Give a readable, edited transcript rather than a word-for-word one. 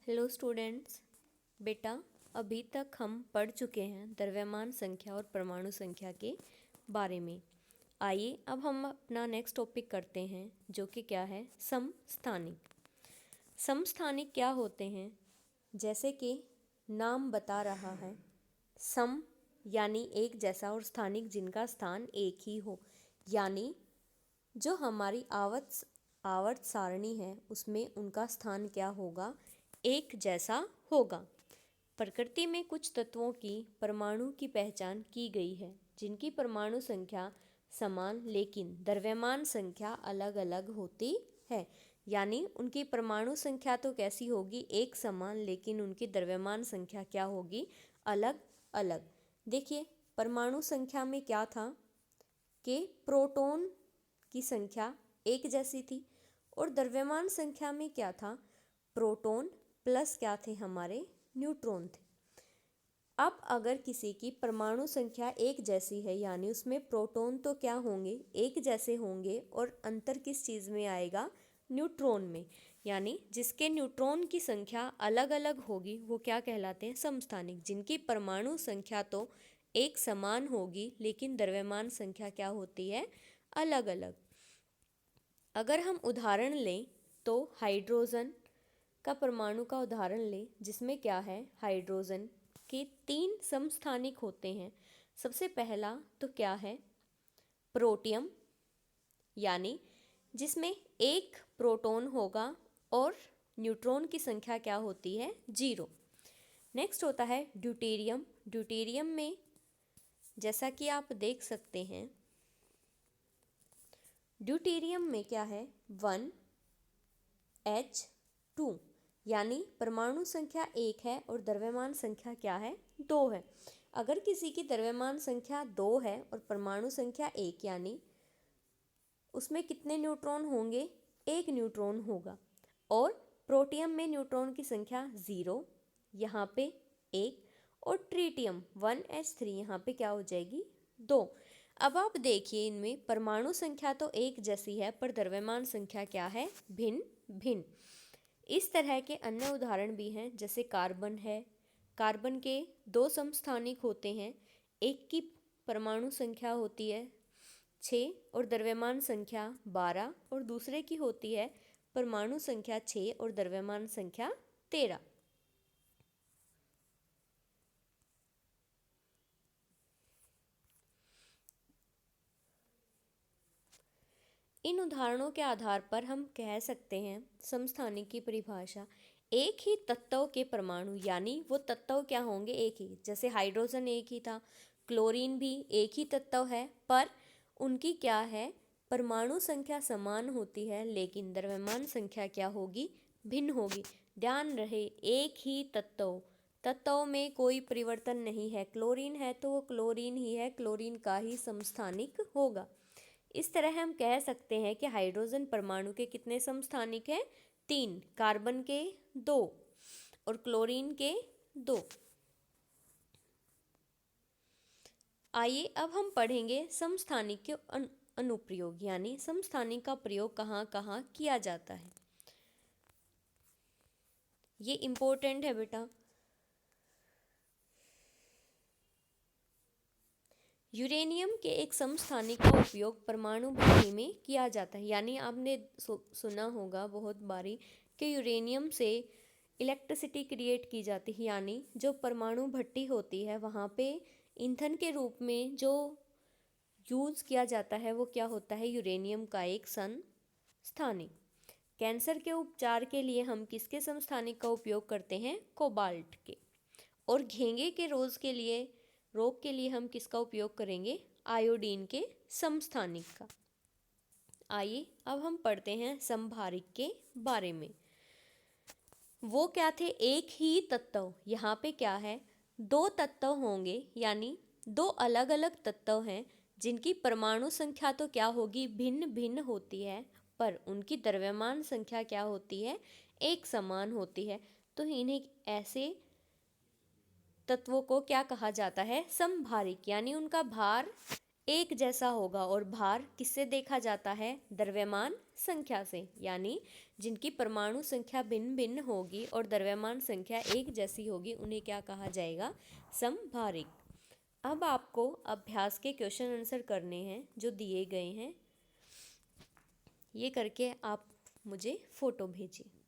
Hello students. बेटा, अभी तक हम पढ़ चुके हैं द्रव्यमान संख्या और परमाणु संख्या के बारे में। आइए अब हम अपना नेक्स्ट टॉपिक करते हैं, जो कि क्या है, समस्थानिक। समस्थानिक क्या होते हैं? जैसे कि नाम बता रहा है, सम यानी एक जैसा और स्थानिक जिनका स्थान एक ही हो, यानी जो हमारी आवर्त सारणी है उसमें उनका स्थान क्या होगा, एक जैसा होगा। प्रकृति में कुछ तत्वों की परमाणु की पहचान की गई है जिनकी परमाणु संख्या समान लेकिन द्रव्यमान संख्या अलग अलग होती है। यानी उनकी परमाणु संख्या तो कैसी होगी, एक समान, लेकिन उनकी द्रव्यमान संख्या क्या होगी, अलग अलग। देखिए, परमाणु संख्या में क्या था कि प्रोटॉन की संख्या एक जैसी थी, और द्रव्यमान संख्या में क्या था, प्रोटॉन प्लस क्या थे, हमारे न्यूट्रॉन थे। अब अगर किसी की परमाणु संख्या एक जैसी है, यानी उसमें प्रोटॉन तो क्या होंगे, एक जैसे होंगे, और अंतर किस चीज़ में आएगा, न्यूट्रॉन में। यानी जिसके न्यूट्रॉन की संख्या अलग अलग होगी वो क्या कहलाते हैं, समस्थानिक। जिनकी परमाणु संख्या तो एक समान होगी लेकिन द्रव्यमान संख्या क्या होती है, अलग अलग। अगर हम उदाहरण लें तो हाइड्रोजन का परमाणु का उदाहरण लें, जिसमें क्या है, हाइड्रोजन के 3 समस्थानिक होते हैं। सबसे पहला तो क्या है, प्रोटियम, यानी जिसमें एक प्रोटॉन होगा और न्यूट्रॉन की संख्या क्या होती है, 0। नेक्स्ट होता है ड्यूटेरियम। ड्यूटेरियम में जैसा कि आप देख सकते हैं, ड्यूटेरियम में क्या है, 1H2, यानी परमाणु संख्या 1 है और द्रव्यमान संख्या क्या है, 2 है। अगर किसी की द्रव्यमान संख्या 2 है और परमाणु संख्या 1, यानी उसमें कितने न्यूट्रॉन होंगे, एक न्यूट्रॉन होगा। और प्रोटियम में न्यूट्रॉन की संख्या 0, यहाँ पे 1, और ट्रीटियम 1H3, यहाँ पे क्या हो जाएगी, 2। अब आप देखिए, इनमें परमाणु संख्या तो एक जैसी है पर द्रव्यमान संख्या क्या है, भिन्न भिन्न। इस तरह के अन्य उदाहरण भी हैं, जैसे कार्बन है। कार्बन के 2 समस्थानिक होते हैं, एक की परमाणु संख्या होती है 6 और द्रव्यमान संख्या 12, और दूसरे की होती है परमाणु संख्या 6 और द्रव्यमान संख्या 13। इन उदाहरणों के आधार पर हम कह सकते हैं समस्थानिक की परिभाषा, एक ही तत्व के परमाणु, यानी वो तत्व क्या होंगे, एक ही। जैसे हाइड्रोजन एक ही था, क्लोरीन भी एक ही तत्व है, पर उनकी क्या है, परमाणु संख्या समान होती है लेकिन द्रव्यमान संख्या क्या होगी, भिन्न होगी। ध्यान रहे, एक ही तत्व में कोई परिवर्तन नहीं है। क्लोरीन है तो वो क्लोरीन ही है, क्लोरीन का ही समस्थानिक होगा। इस तरह हम कह सकते हैं कि हाइड्रोजन परमाणु के कितने समस्थानिक हैं, 3, कार्बन के 2 और क्लोरीन के 2। आइए अब हम पढ़ेंगे समस्थानिक के अनुप्रयोग, यानी समस्थानिक का प्रयोग कहाँ कहाँ किया जाता है। ये इम्पोर्टेंट है बेटा। यूरेनियम के एक समस्थानिक का उपयोग परमाणु भट्टी में किया जाता है। यानी आपने सुना होगा बहुत बारी कि यूरेनियम से इलेक्ट्रिसिटी क्रिएट की जाती है। यानी जो परमाणु भट्टी होती है वहाँ पे ईंधन के रूप में जो यूज़ किया जाता है वो क्या होता है, यूरेनियम का एक समस्थानिक। कैंसर के उपचार के लिए हम किसके समस्थानिक का उपयोग करते हैं, कोबाल्ट के। और घेंगे के रोग के लिए हम किसका उपयोग करेंगे, आयोडीन के समस्थानिक का। आइए अब हम पढ़ते हैं समभारिक के बारे में। वो क्या थे, एक ही तत्व। यहाँ पे क्या है, 2 तत्व होंगे, यानी 2 अलग अलग तत्व हैं जिनकी परमाणु संख्या तो क्या होगी, भिन्न भिन्न होती है, पर उनकी द्रव्यमान संख्या क्या होती है, एक समान होती है। तो इन्हें ऐसे तत्वों को क्या कहा जाता है, समभारिक, यानी उनका भार एक जैसा होगा और भार किससे देखा जाता है? द्रव्यमान संख्या से, यानी जिनकी परमाणु संख्या भिन्न भिन्न होगी और द्रव्यमान संख्या एक जैसी होगी उन्हें क्या कहा जाएगा? समभारिक। अब आपको अभ्यास के क्वेश्चन आंसर करने हैं जो दिए गए हैं, ये करके आप मुझे फोटो भेजिए।